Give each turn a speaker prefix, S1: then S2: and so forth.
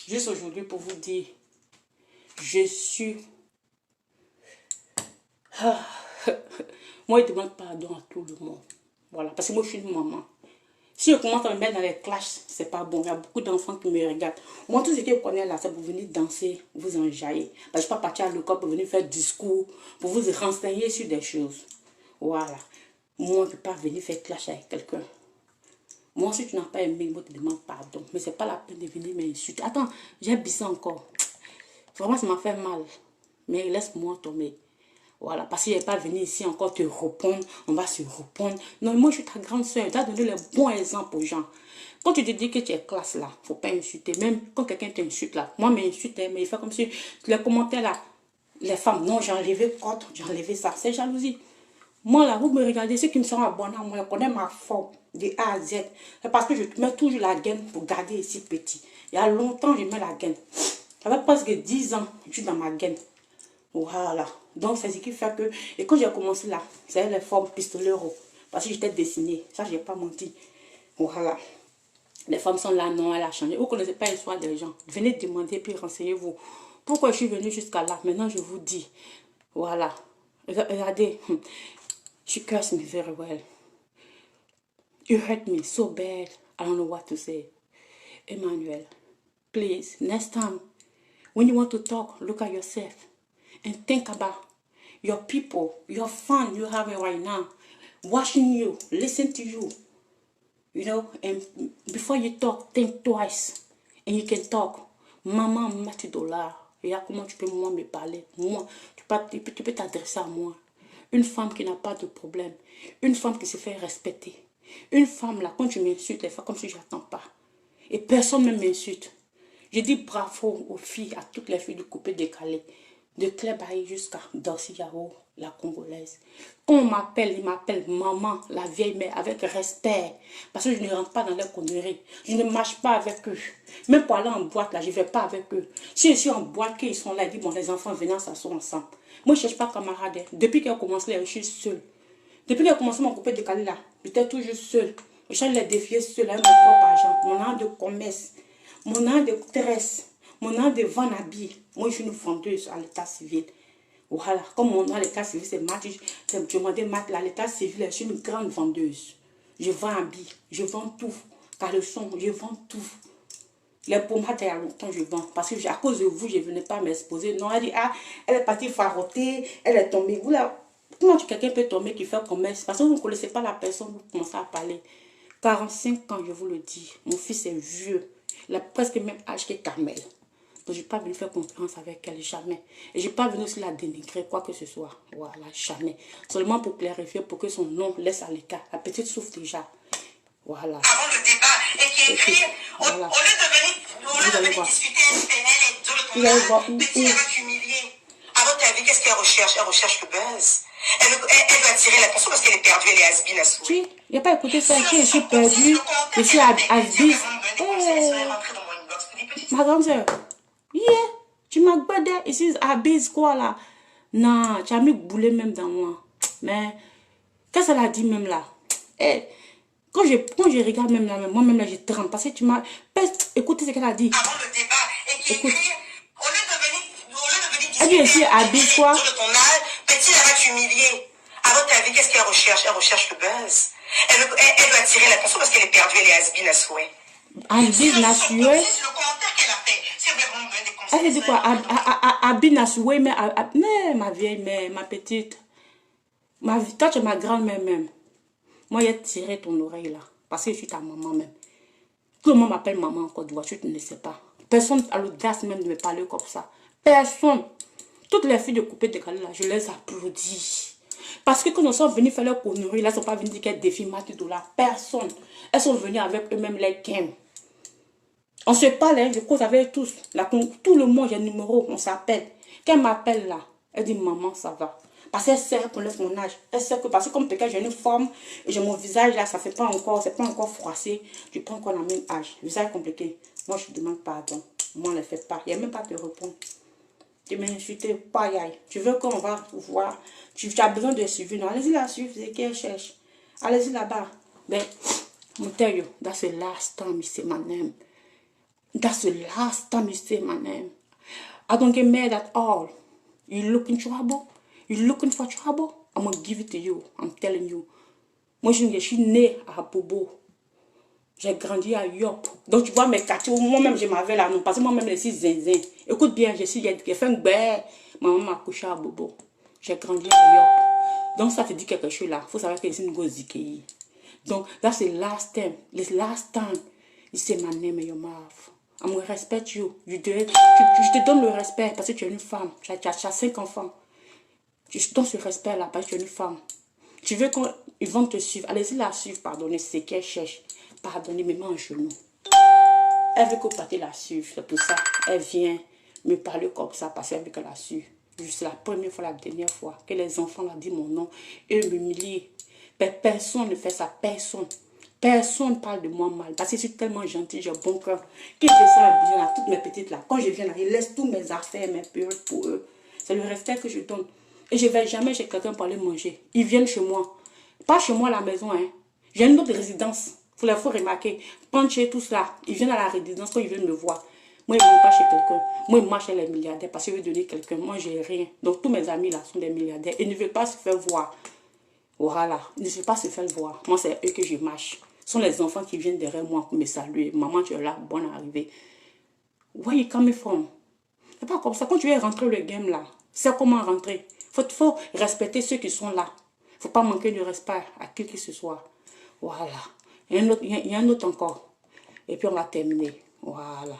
S1: Juste aujourd'hui pour vous dire, je suis... Ah. Moi, je demande pardon à tout le monde. Voilà, parce que moi, je suis une maman. Si je commence à me mettre dans les clashs, c'est pas bon. Il y a beaucoup d'enfants qui me regardent. Moi, tout ce que je connais là, c'est pour venir danser, vous enjailler. Parce que je ne suis pas partie à l'école pour venir faire discours, pour vous renseigner sur des choses. Voilà. Moi, je ne peux pas venir faire clash avec quelqu'un. Moi, si tu n'as pas aimé, moi, je te demande pardon. Mais ce n'est pas la peine de venir m'insulter. Attends, j'ai bissé encore. Vraiment, ça m'a fait mal. Mais laisse-moi tomber. Voilà, parce qu'il n'est pas venu ici encore te répondre, on va se répondre. Non, moi je suis ta grande soeur, tu as donné le bon exemple aux gens. Quand tu te dis que tu es classe là, il ne faut pas insulter. Même quand quelqu'un t'insulte là, moi m'insulte, mais il fait comme si les commentaires là, les femmes, non, j'ai enlevé contre, j'ai enlevé ça, c'est jalousie. Moi là, vous me regardez, ceux qui me sont abonnés à moi, je connais ma forme de A à Z. C'est parce que je mets toujours la gaine pour garder ici petit. Il y a longtemps, je mets la gaine. Ça fait presque 10 ans que je suis dans ma gaine. Voilà. Donc, c'est ce qui fait que... Et quand j'ai commencé là, c'est les formes pistolero. Parce que j'étais dessinée. Ça, je n'ai pas menti. Voilà. Les femmes sont là, non, elle a changé. Vous ne connaissez pas l'histoire des gens. Venez demander, puis renseignez-vous. Pourquoi je suis venue jusqu'à là? Maintenant, je vous dis. Voilà. Regardez. She cursed me very well. You hurt me so bad. I don't know what to say. Emmanuel, please, next time, when you want to talk, look at yourself. And think about your people, your fun you have right now, watching you, listen to you, you know, and before you talk, think twice, and you can talk. Maman, $10. Et là, comment tu peux moi me parler? Moi, tu peux t'adresser à moi. Une femme qui n'a pas de problème, une femme qui se fait respecter. Une femme là, quand tu m'insultes, elle fait comme si je n'attends pas. Et personne ne m'insulte. Je dis bravo aux filles, à toutes les filles du coupé décalé. De Clébaï jusqu'à Dorsi Yao, la Congolaise. Quand on m'appelle, ils m'appellent maman, la vieille mère, avec respect. Parce que je ne rentre pas dans leurs conneries. Je ne marche pas avec eux. Même pour aller en boîte, là, je ne vais pas avec eux. Si je suis en boîte, qu'ils sont là, ils disent, bon, les enfants, venez, on s'assoit ensemble. Moi, je ne cherche pas de camarades. Depuis qu'elle a commencé, je suis seule. Depuis qu'elle a commencé mon coupé décalé, là, j'étais toujours seule. Je cherche les défier seule, avec mon propre argent, mon argent de commerce, mon argent de tresse. Mon nom de vendre habits. Moi, je suis une vendeuse à l'état civil. Voilà. Comme mon nom à l'état civil, c'est Matt. Je demandais Matt à l'état civil. Je suis une grande vendeuse. Je vends habits. Je vends tout. Caleçon, je vends tout. Les pommades, il y a longtemps, je vends. Parce que à cause de vous, je ne venais pas m'exposer. Non, elle dit, ah, elle est partie faroter. Elle est tombée. Vous là, comment quelqu'un peut tomber qui fait commerce? Parce que vous ne connaissez pas la personne, vous commencez à parler. 45 ans, je vous le dis. Mon fils est vieux. Il a presque le même âge que Carmel. Donc, je n'ai pas venu faire concurrence avec elle, jamais. Et je n'ai pas venu aussi la dénigrer, quoi que ce soit. Voilà, jamais. Seulement pour clarifier, pour que son nom laisse à l'écart. La petite souffre déjà. Voilà. Avant le débat, et qui écrit, voilà. Au lieu de venir discuter SPL et tout le tournage, Betty, elle va t'humilier. À votre avis, qu'est-ce qu'elle recherche? Elle recherche le buzz. Elle veut attirer l'attention parce qu'elle est perdue, elle est has-been à souhait. Oui, il n'y a pas écouté ça, je suis perdue, je suis has-been. Ma grande soeur. Yeah, tu m'as gardé ici à bise quoi là? Non, tu as mis boulet même dans moi. Mais, qu'est-ce qu'elle a dit même là? Eh, quand je regarde même là, moi-même là, je tremble. Parce que tu m'as... Écoutez ce qu'elle a dit. Avant le débat, et qui écrit, au lieu de venir
S2: Elle dit aussi à bise quoi?
S1: de ton âge, Betty, elle va t'humilier. À votre avis, qu'est-ce qu'elle recherche? Elle recherche le buzz. Elle veut attirer l'attention parce qu'elle est perdue, elle est has-been à souhait.
S2: Has-been à souhait?
S1: Le commentaire qu'elle a fait, c'est vraiment des conseils.
S2: Elle dit quoi? Has-been à souhait, mais ma vieille mère, ma petite. Toi, tu es ma grand-mère même. Moi, j'ai tiré ton oreille là. Parce que je suis ta maman même. Tout le monde m'appelle maman en Côte d'Ivoire, tu ne sais pas. Personne a l'audace même de me parler comme ça. Personne. Toutes les filles de coupé décalé là, je les applaudis. Parce que quand nous sommes venus faire leur conneries, là, elles ne sont pas venues dire qu'elles défient $10. Personne. Elles sont venues avec eux-mêmes les games. On se parle, hein, je cause avec tous. Là, tout le monde, j'ai un numéro, on s'appelle. Quand elle m'appelle là, elle dit maman, ça va. Parce qu'elle sait reconnaître mon âge. Elle sait que parce que comme peut-être j'ai une forme et j'ai mon visage là, ça fait pas encore, c'est pas encore froissé. Je prends encore le même âge. Visage compliqué. Moi, je te demande pardon. Moi, on ne le fait pas. Il n'y a même pas de répondre. Tu m'as insulté, pas aïe. Tu veux qu'on va voir. Tu as besoin de suivre. Non, allez-y la suivre, c'est qu'elle cherche. Allez-y là-bas. Ben, mon tell you, that's the last time you say my name. That's the last time you say my name. I don't get mad at all. You looking trouble? You looking for trouble? I'm gonna give it to you. I'm telling you. Moi, je suis née à Bobo. J'ai grandi à Yop. Donc, tu vois mes quartiers, moi-même, je m'avais là, non, parce que moi-même, je suis zinzin. Écoute bien, j'ai fait un bé. Maman m'a couché à Bobo. J'ai grandi à Yop. Donc, ça te dit quelque chose là. Il faut savoir que c'est une grosse zikei. Donc, that's the last time. The last time you say my name in your mouth. I'm gonna respect you. Je te donne le respect parce que tu es une femme. Tu as 5 enfants. Je te donne ce respect là parce que tu es une femme. Tu veux qu'ils vont te suivre. Allez-y la suivre, pardonnez, c'est ce qu'elle cherche. Pardonnez, mais en genou. Elle veut que Pathé la suive. C'est pour ça elle vient me parler comme ça parce qu'elle veut qu'elle la suive. C'est la première fois, la dernière fois que les enfants leur disent mon nom et m'humilient. Mais personne ne fait ça, personne. Personne ne parle de moi mal. Parce que je suis tellement gentille, j'ai bon cœur. Qu'ils descendent bien à toutes mes petites là. Quand je viens là, ils laissent toutes mes affaires, mes périodes pour eux. C'est le respect que je donne. Et je ne vais jamais chez quelqu'un pour aller manger. Ils viennent chez moi. Pas chez moi à la maison, hein. J'ai une autre résidence. Il faut remarquer. Puncher tout cela. Ils viennent à la résidence quand ils viennent me voir. Moi, ils ne vont pas chez quelqu'un. Moi, ils marchent chez les milliardaires parce qu'ils veulent donner quelqu'un. Moi, j'ai rien. Donc, tous mes amis là sont des milliardaires. Ils ne veulent pas se faire voir. Voilà. Ils ne veulent pas se faire voir. Moi, c'est eux que je marche. Ce sont les enfants qui viennent derrière moi pour me saluer. Maman, tu es là. Bonne arrivée. Where you coming from? C'est pas comme ça. Quand tu es rentré le game là, c'est comment rentrer. Faut respecter ceux qui sont là. Faut pas manquer de respect à qui que ce soit. Voilà. Il y a un autre encore. Et puis on va terminer. Voilà.